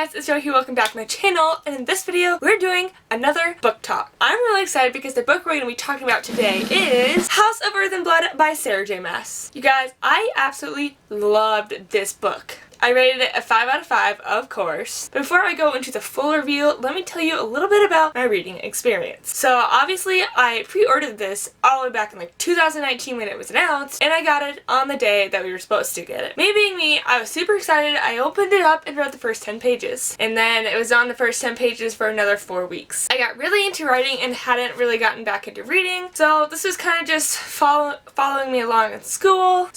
guys, it's Jo here, welcome back to my channel, and in this video we're doing another book talk. I'm really excited because the book we're going to be talking about today is House of Earth and Blood by Sarah J. Maas. You guys, I absolutely loved this book. I rated it a 5 out of 5, of course. But before I go into the full review, let me tell you a little bit about my reading experience. So obviously I pre-ordered this all the way back in like 2019 when it was announced, and I got it on the day that we were supposed to get it. Me being me, I was super excited. I opened it up and read the first 10 pages. And then it was on the first 10 pages for another 4 weeks. I got really into writing and hadn't really gotten back into reading. So this was kind of just following me along in school.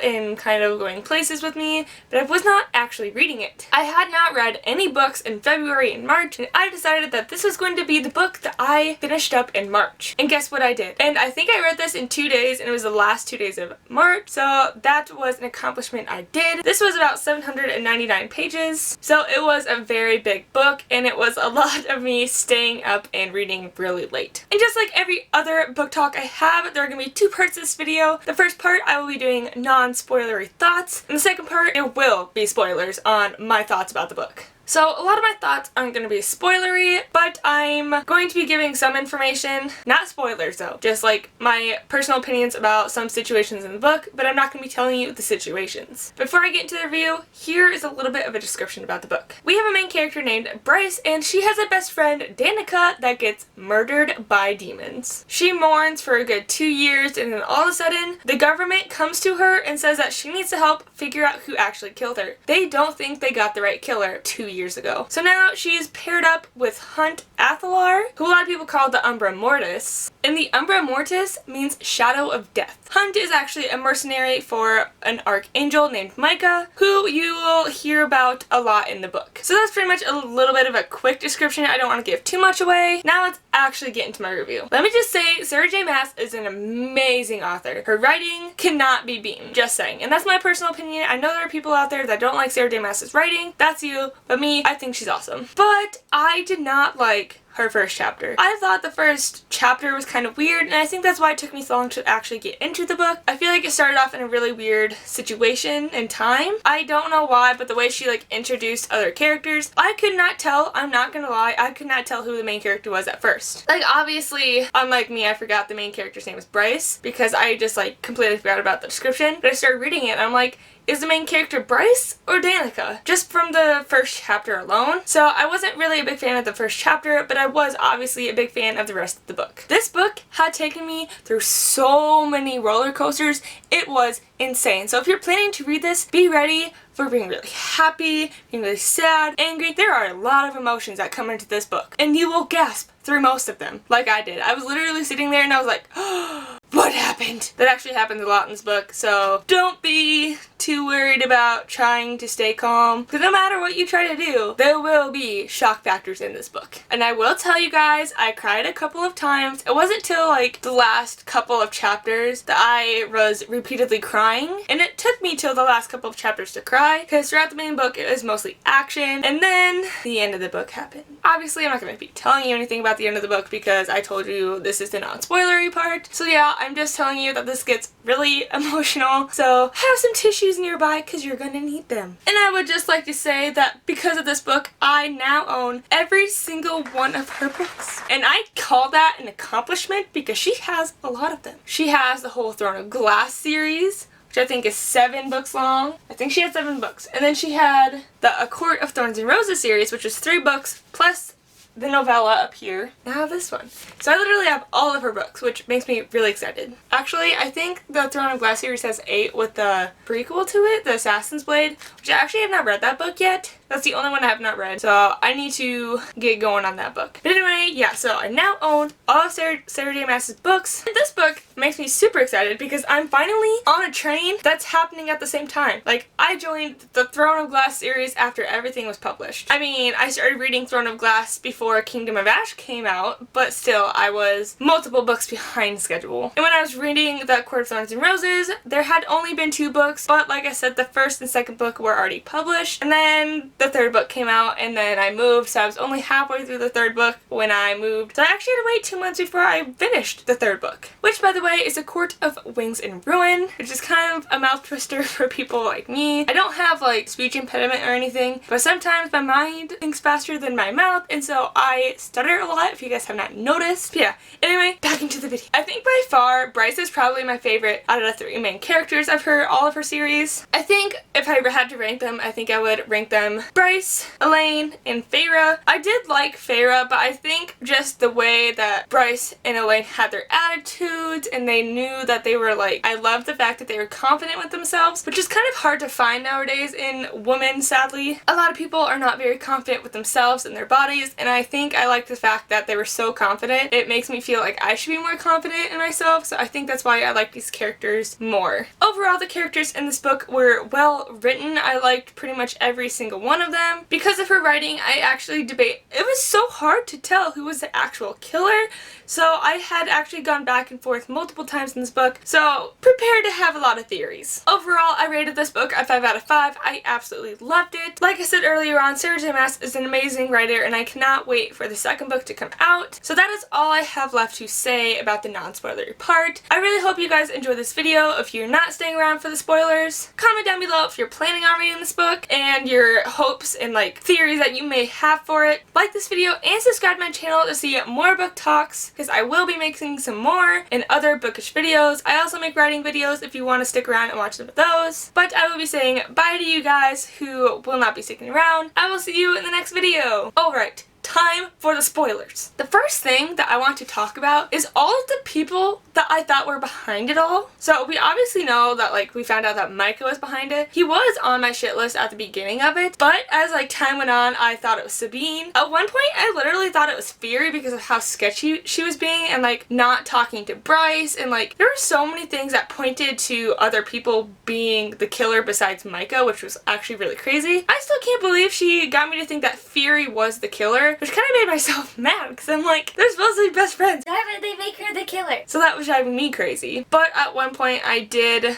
And kind of going places with me, but I was not actually reading it. I had not read any books in February and March, and I decided that this was going to be the book that I finished up in March. And guess what I did? And I think I read this in 2 days, and it was the last 2 days of March, so that was an accomplishment I did. This was about 799 pages, so it was a very big book, and it was a lot of me staying up and reading really late. And just like every other book talk I have, there are going to be 2 parts to this video. The first part I will be doing non-spoilery thoughts, and the second part, there will be spoilers on my thoughts about the book. So a lot of my thoughts aren't going to be spoilery, but I'm going to be giving some information, not spoilers though, just like my personal opinions about some situations in the book, but I'm not going to be telling you the situations. Before I get into the review, here is a little bit of a description about the book. We have a main character named Bryce, and she has a best friend, Danica, that gets murdered by demons. She mourns for a good 2 years, and then all of a sudden, the government comes to her and says that she needs to help figure out who actually killed her. They don't think they got the right killer 2 years ago. So now she is paired up with Hunt Athalar, who a lot of people call the Umbra Mortis. And the Umbra Mortis means shadow of death. Hunt is actually a mercenary for an archangel named Micah, who you will hear about a lot in the book. So that's pretty much a little bit of a quick description. I don't want to give too much away. Now let's actually get into my review. Let me just say, Sarah J. Maas is an amazing author. Her writing cannot be beaten. Just saying. And that's my personal opinion. I know there are people out there that don't like Sarah J. Maas's writing. That's you. But me, I think she's awesome. But I did not like her first chapter. I thought the first chapter was kind of weird, and I think that's why it took me so long to actually get into the book. I feel like it started off in a really weird situation and time. I don't know why, but the way she like introduced other characters, I could not tell, I'm not gonna lie, I could not tell who the main character was at first. Like obviously, unlike me, I forgot the main character's name was Bryce because I just like completely forgot about the description, but I started reading it and I'm like, is the main character Bryce or Danica? Just from the first chapter alone. So I wasn't really a big fan of the first chapter, but I was obviously a big fan of the rest of the book. This book had taken me through so many roller coasters. It was insane. So if you're planning to read this, be ready for being really happy, being really sad, angry. There are a lot of emotions that come into this book, and you will gasp through most of them, like I did. I was literally sitting there and I was like, oh, what happened? That actually happens a lot in this book, so don't be too worried about trying to stay calm, because no matter what you try to do, there will be shock factors in this book. And I will tell you guys, I cried a couple of times. It wasn't till like the last couple of chapters that I was repeatedly crying, and it took me till the last couple of chapters to cry, because throughout the main book it was mostly action, and then the end of the book happened. Obviously I'm not going to be telling you anything about the end of the book because I told you this is the non-spoilery part. So yeah, I'm just telling you that this gets really emotional, so have some tissues nearby because you're gonna need them. And I would just like to say that because of this book, I now own every single one of her books. And I call that an accomplishment because she has a lot of them. She has the whole Throne of Glass series, which I think is 7 books long. I think she had 7 books. And then she had the A Court of Thorns and Roses series, which is 3 books plus the novella up here. Now this one. So I literally have all of her books, which makes me really excited. Actually, I think the Throne of Glass series has 8 with the prequel to it, the Assassin's Blade, which I actually have not read that book yet. That's the only one I have not read, so I need to get going on that book. But anyway, yeah, so I now own all of Sarah J. Maas's books. And this book makes me super excited because I'm finally on a train that's happening at the same time. Like, I joined the Throne of Glass series after everything was published. I mean, I started reading Throne of Glass before Kingdom of Ash came out, but still, I was multiple books behind schedule. And when I was reading The Court of Thorns and Roses, there had only been 2 books, but like I said, the first and second book were already published, and then the third book came out, and then I moved, so I was only halfway through the third book when I moved. So I actually had to wait 2 months before I finished the third book, which, by the way, is A Court of Wings and Ruin, which is kind of a mouth twister for people like me. I don't have like speech impediment or anything, but sometimes my mind thinks faster than my mouth, and so I stutter a lot, if you guys have not noticed. But yeah, anyway, back into the video. I think by far Bryce is probably my favorite out of the 3 main characters of all of her series. I think if I had to rank them, I think I would rank them Bryce, Elaine, and Feyre. I did like Feyre, but I think just the way that Bryce and Elaine had their attitudes, and they knew that they were like, I love the fact that they were confident with themselves, which is kind of hard to find nowadays in women, sadly. A lot of people are not very confident with themselves and their bodies, and I think I like the fact that they were so confident. It makes me feel like I should be more confident in myself, so I think that's why I like these characters more. Overall, the characters in this book were well written. I liked pretty much every single one of them. Because of her writing, I actually debate. It was so hard to tell who was the actual killer, so I had actually gone back and forth multiple times in this book, so prepare to have a lot of theories. Overall, I rated this book a 5 out of 5. I absolutely loved it. Like I said earlier on, Sarah J. Maas is an amazing writer, and I cannot wait for the second book to come out. So that is all I have left to say about the non-spoilery part. I really hope you guys enjoyed this video. If you're not staying around for the spoilers, comment down below if you're planning on reading this book and your hopes and like theories that you may have for it. Like this video and subscribe to my channel to see more book talks, because I will be making some more and other bookish videos. I also make writing videos if you want to stick around and watch some of those. But I will be saying bye to you guys who will not be sticking around. I will see you in the next video. Alright. Time for the spoilers. The first thing that I want to talk about is all of the people that I thought were behind it all. So we obviously know that like we found out that Micah was behind it. He was on my shit list at the beginning of it, but as like time went on, I thought it was Sabine. At one point, I literally thought it was Fury because of how sketchy she was being and like not talking to Bryce, and like there were so many things that pointed to other people being the killer besides Micah, which was actually really crazy. I still can't believe she got me to think that Fury was the killer, which kind of made myself mad because I'm like, they're supposed to be best friends. Why would they make her the killer? So that was driving me crazy. But at one point I did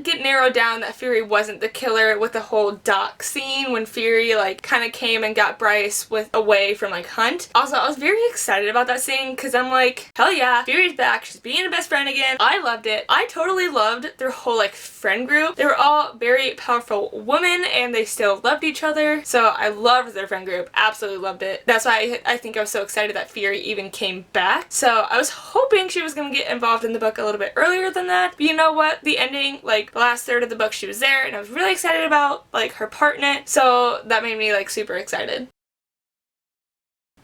get narrowed down that Fury wasn't the killer with the whole dock scene when Fury like kind of came and got Bryce away from like Hunt. Also, I was very excited about that scene because I'm like, hell yeah, Fury's back. She's being a best friend again. I loved it. I totally loved their whole like friend group. They were all very powerful women and they still loved each other. So I loved their friend group. Absolutely loved it. That's why I think I was so excited that Fury even came back. So I was hoping she was going to get involved in the book a little bit earlier than that. But you know what? The ending, like the last third of the book, she was there and I was really excited about like her part in it. So that made me like super excited.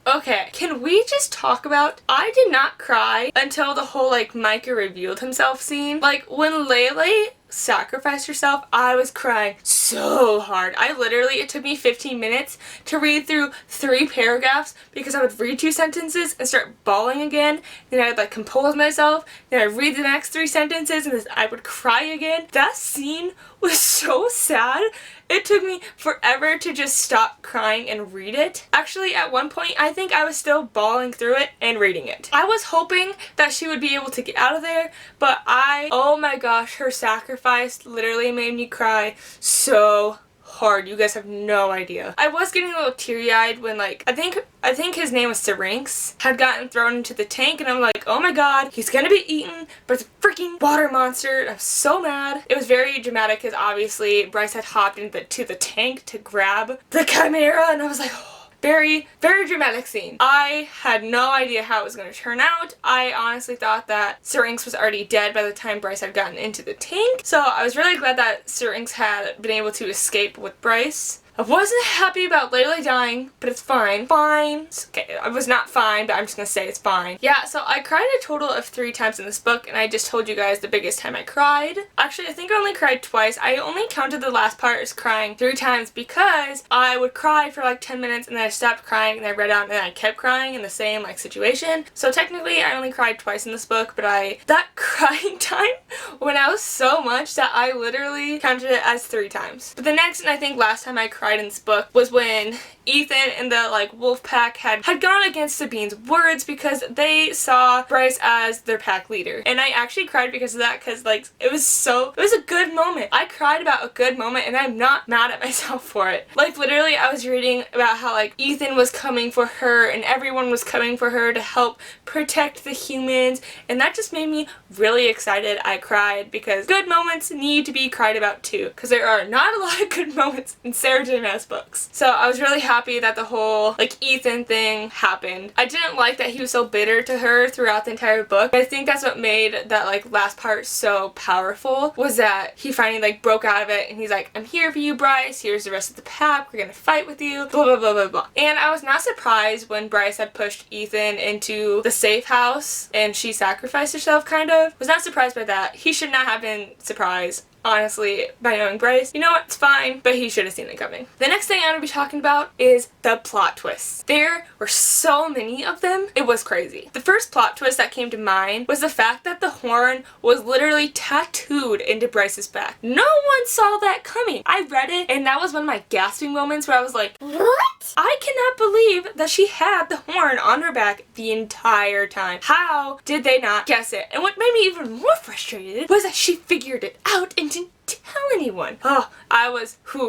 Okay, can we just talk about, I did not cry until the whole like Micah revealed himself scene. Like when Lele sacrificed herself, I was crying so hard. It took me 15 minutes to read through 3 paragraphs because I would read 2 sentences and start bawling again. Then I would like compose myself. Then I'd read the next 3 sentences and then I would cry again. That scene was so sad. It took me forever to just stop crying and read it. Actually, at one point, I think I was still bawling through it and reading it. I was hoping that she would be able to get out of there, but oh my gosh, her sacrifice literally made me cry so hard. You guys have no idea. I was getting a little teary-eyed when like, I think his name was Syrinx, had gotten thrown into the tank, and I'm like, oh my god, he's gonna be eaten, but it's a freaking water monster. I'm so mad. It was very dramatic because obviously Bryce had hopped into the tank to grab the Chimera, and I was like, oh. Very, very dramatic scene. I had no idea how it was going to turn out. I honestly thought that Syrinx was already dead by the time Bryce had gotten into the tank. So I was really glad that Syrinx had been able to escape with Bryce. I wasn't happy about Lele dying, but it's fine. Fine. It's okay, I was not fine, but I'm just gonna say it's fine. Yeah, so I cried a total of 3 times in this book, and I just told you guys the biggest time I cried. Actually, I think I only cried twice. I only counted the last part as crying 3 times because I would cry for like 10 minutes, and then I stopped crying, and I read out, and then I kept crying in the same like situation. So technically, I only cried twice in this book, but that crying time went out so much that I literally counted it as 3 times. But the next, and I think last time I cried in this book was when Ethan and the like wolf pack had gone against Sabine's words because they saw Bryce as their pack leader. And I actually cried because of that, because like it was a good moment. I cried about a good moment and I'm not mad at myself for it. Like literally I was reading about how like Ethan was coming for her and everyone was coming for her to help protect the humans, and that just made me really excited. I cried because good moments need to be cried about too, because there are not a lot of good moments in Sarah J. Maas books. So I was really happy that the whole like Ethan thing happened. I didn't like that he was so bitter to her throughout the entire book, but I think that's what made that like last part so powerful, was that he finally like broke out of it and he's like, I'm here for you, Bryce, here's the rest of the pack, we're gonna fight with you, blah blah blah blah blah. And I was not surprised when Bryce had pushed Ethan into the safe house and she sacrificed herself, kind of. Was not surprised by that. He should not have been surprised, honestly, by knowing Bryce. You know what? It's fine, but he should have seen it coming. The next thing I'm going to be talking about is the plot twists. There were so many of them. It was crazy. The first plot twist that came to mind was the fact that the horn was literally tattooed into Bryce's back. No one saw that coming. I read it, and that was one of my gasping moments where I was like, what? I cannot believe that she had the horn on her back the entire time. How did they not guess it? And what made me even more frustrated was that she figured it out and didn't tell anyone. Oh,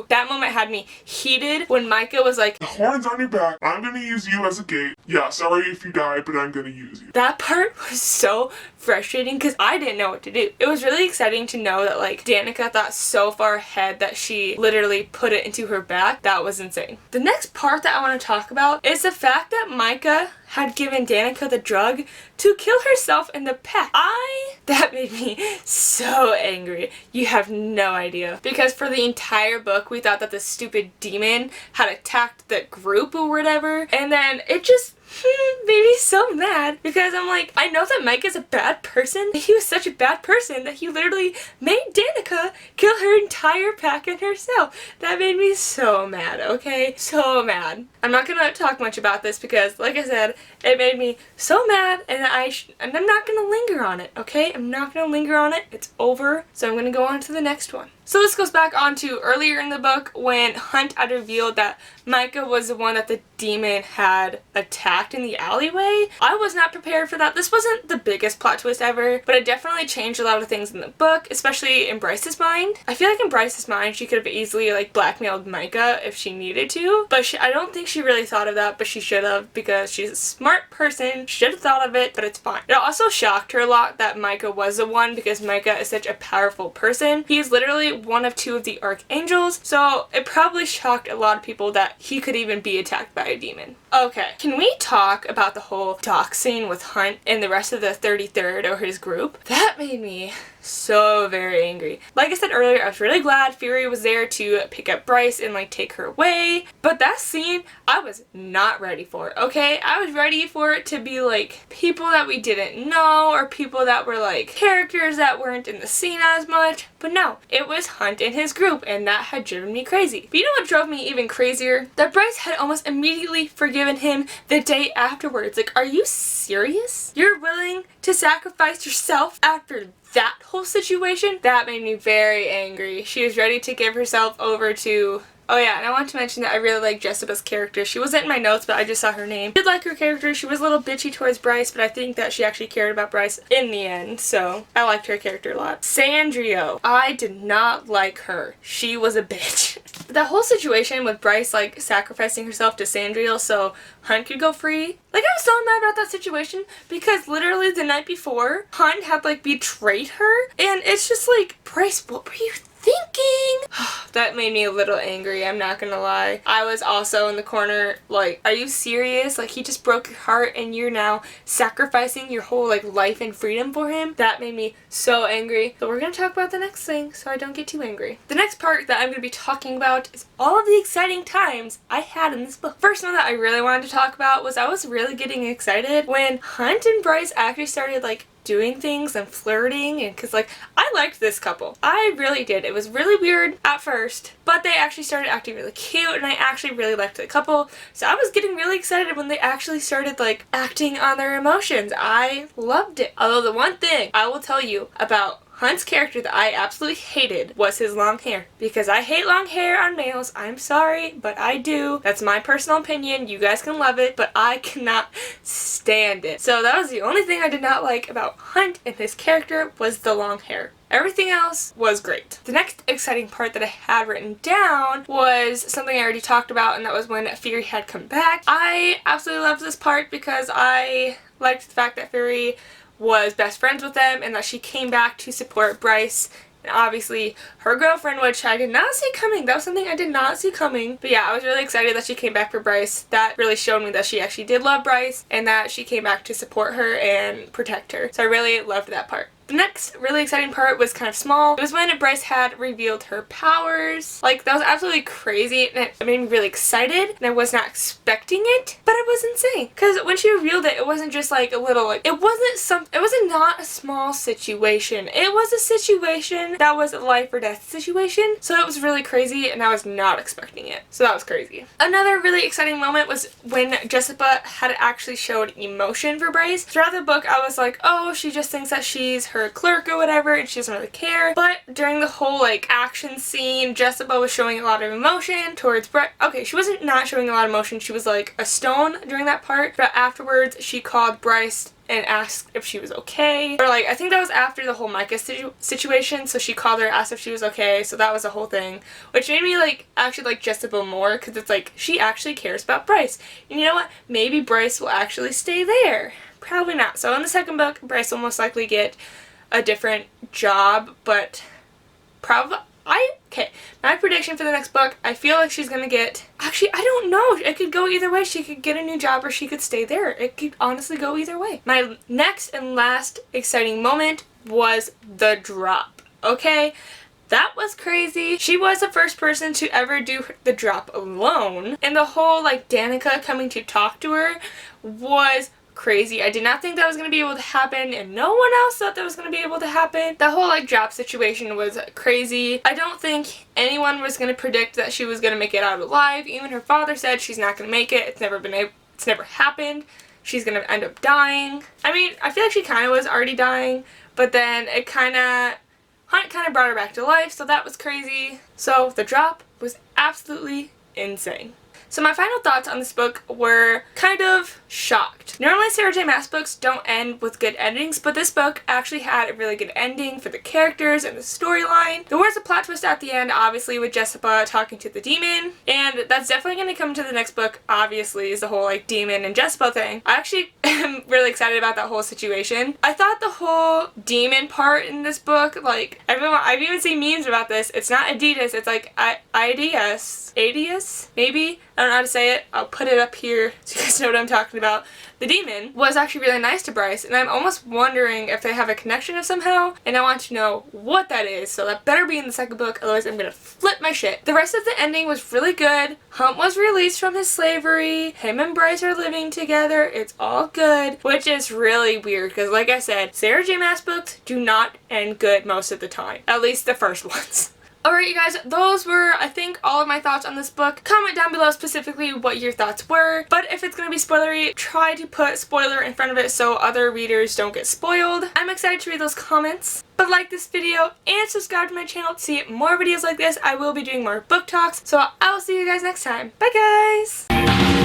that moment had me heated when Micah was like, the horn's on your back, I'm gonna use you as a gate. Yeah, sorry if you die, but I'm gonna use you. That part was so frustrating because I didn't know what to do. It was really exciting to know that like Danica thought so far ahead that she literally put it into her back. That was insane. The next part that I want to talk about is the fact that Micah had given Danica the drug to kill herself in the pack. That made me so angry. You have no idea. Because for the entire book, we thought that the stupid demon had attacked the group or whatever, and then it just made me so mad because I'm like, I know that Mike is a bad person. He was such a bad person that he literally made Danica kill her entire pack and herself. That made me so mad, okay? So mad. I'm not gonna talk much about this because, like I said, it made me so mad, and I'm not gonna linger on it, okay? I'm not gonna linger on it. It's over, so I'm gonna go on to the next one. So this goes back on to earlier in the book when Hunt had revealed that Micah was the one that the demon had attacked in the alleyway. I was not prepared for that. This wasn't the biggest plot twist ever, but it definitely changed a lot of things in the book, especially in Bryce's mind. I feel like in Bryce's mind, she could have easily like blackmailed Micah if she needed to, but I don't think she really thought of that, but she should have, because she's a smart person. She should have thought of it, but it's fine. It also shocked her a lot that Micah was the one, because Micah is such a powerful person. He is literally one of two of the archangels, so it probably shocked a lot of people that he could even be attacked by a demon. Okay, can we talk about the whole doxing with Hunt and the rest of the 33rd or his group? That made me so very angry. Like I said earlier, I was really glad Fury was there to pick up Bryce and like take her away, but that scene I was not ready for, okay? I was ready for it to be like people that we didn't know or people that were like characters that weren't in the scene as much, but no, it was Hunt and his group, and that had driven me crazy. But you know what drove me even crazier? That Bryce had almost immediately forgiven him the day afterwards. Like, are you serious? You're willing to sacrifice yourself after that whole situation? That made me very angry. She was ready to give herself over to... Oh yeah, and I want to mention that I really like Jessica's character. She wasn't in my notes, but I just saw her name. I did like her character. She was a little bitchy towards Bryce, but I think that she actually cared about Bryce in the end, so I liked her character a lot. Sandrio. I did not like her. She was a bitch. The whole situation with Bryce, like, sacrificing herself to Sandrio so Hunt could go free. Like, I was so mad about that situation because literally the night before, Hunt had, like, betrayed her, and it's just like, Bryce, what were you thinking? That made me a little angry, I'm not gonna lie. I was also in the corner like, are you serious? Like, he just broke your heart and you're now sacrificing your whole like life and freedom for him? That made me so angry. So we're gonna talk about the next thing so I don't get too angry. The next part that I'm gonna be talking about is all of the exciting times I had in this book. First one that I really wanted to talk about was I was really getting excited when Hunt and Bryce actually started like doing things and flirting, and because like I liked this couple. I really did. It was really weird at first, but they actually started acting really cute and I actually really liked the couple. So I was getting really excited when they actually started like acting on their emotions. I loved it. Although the one thing I will tell you about Hunt's character that I absolutely hated was his long hair. Because I hate long hair on males. I'm sorry, but I do. That's my personal opinion. You guys can love it, but I cannot stand it. So that was the only thing I did not like about Hunt and his character was the long hair. Everything else was great. The next exciting part that I had written down was something I already talked about, and that was when Fury had come back. I absolutely loved this part because I liked the fact that Fury was best friends with them and that she came back to support Bryce and obviously her girlfriend, which I did not see coming. That was something I did not see coming. But yeah, I was really excited that she came back for Bryce. That really showed me that she actually did love Bryce and that she came back to support her and protect her. So I really loved that part. The next really exciting part was kind of small. It was when Bryce had revealed her powers. Like, that was absolutely crazy and it made me really excited and I was not expecting it, but it was insane. Because when she revealed it, it wasn't just like a little, like, it wasn't not a small situation. It was a situation that was a life or death situation. So it was really crazy and I was not expecting it. So that was crazy. Another really exciting moment was when Jessica had actually showed emotion for Bryce. Throughout the book, I was like, oh, she just thinks that she's her clerk or whatever and she doesn't really care. But during the whole like action scene, Jessica was showing a lot of emotion towards Bryce. Okay, she wasn't not showing a lot of emotion. She was like a stone during that part. But afterwards, she called Bryce and asked if she was okay. Or like, I think that was after the whole Micah situation. So she called her, asked if she was okay. So that was the whole thing. Which made me like actually like Jessica more because it's like she actually cares about Bryce. And you know what? Maybe Bryce will actually stay there. Probably not. So in the second book, Bryce will most likely get a different job, but probably okay, my prediction for the next book, I feel like she's gonna get, actually I don't know, it could go either way. She could get a new job or she could stay there. It could honestly go either way. My next and last exciting moment was the drop. Okay, that was crazy. She was the first person to ever do the drop alone, and the whole like Danica coming to talk to her was crazy. I did not think that was going to be able to happen, and no one else thought that was going to be able to happen. The whole like drop situation was crazy. I don't think anyone was going to predict that she was going to make it out alive. Even her father said she's not going to make it. It's never happened. She's going to end up dying. I mean, I feel like she kind of was already dying, but then Hunt kind of brought her back to life, so that was crazy. So the drop was absolutely insane. So my final thoughts on this book were kind of shocked. Normally Sarah J Maas books don't end with good endings, but this book actually had a really good ending for the characters and the storyline. There was a plot twist at the end, obviously, with Jessica talking to the demon, and that's definitely going to come to the next book, obviously, is the whole like demon and Jessica thing. I actually am really excited about that whole situation. I thought the whole demon part in this book, like, I've even seen memes about this. It's not Adidas, it's like Adidas, maybe? I don't know how to say it. I'll put it up here so you guys know what I'm talking about. The demon was actually really nice to Bryce, and I'm almost wondering if they have a connection of somehow, and I want to know what that is, so that better be in the second book, otherwise I'm gonna flip my shit. The rest of the ending was really good. Hunt was released from his slavery. Him and Bryce are living together. It's all good, which is really weird, because like I said, Sarah J Maas books do not end good most of the time. At least the first ones. Alright you guys, those were, I think, all of my thoughts on this book. Comment down below specifically what your thoughts were, but if it's going to be spoilery, try to put spoiler in front of it so other readers don't get spoiled. I'm excited to read those comments. But like this video and subscribe to my channel to see more videos like this. I will be doing more book talks, so I will see you guys next time. Bye guys!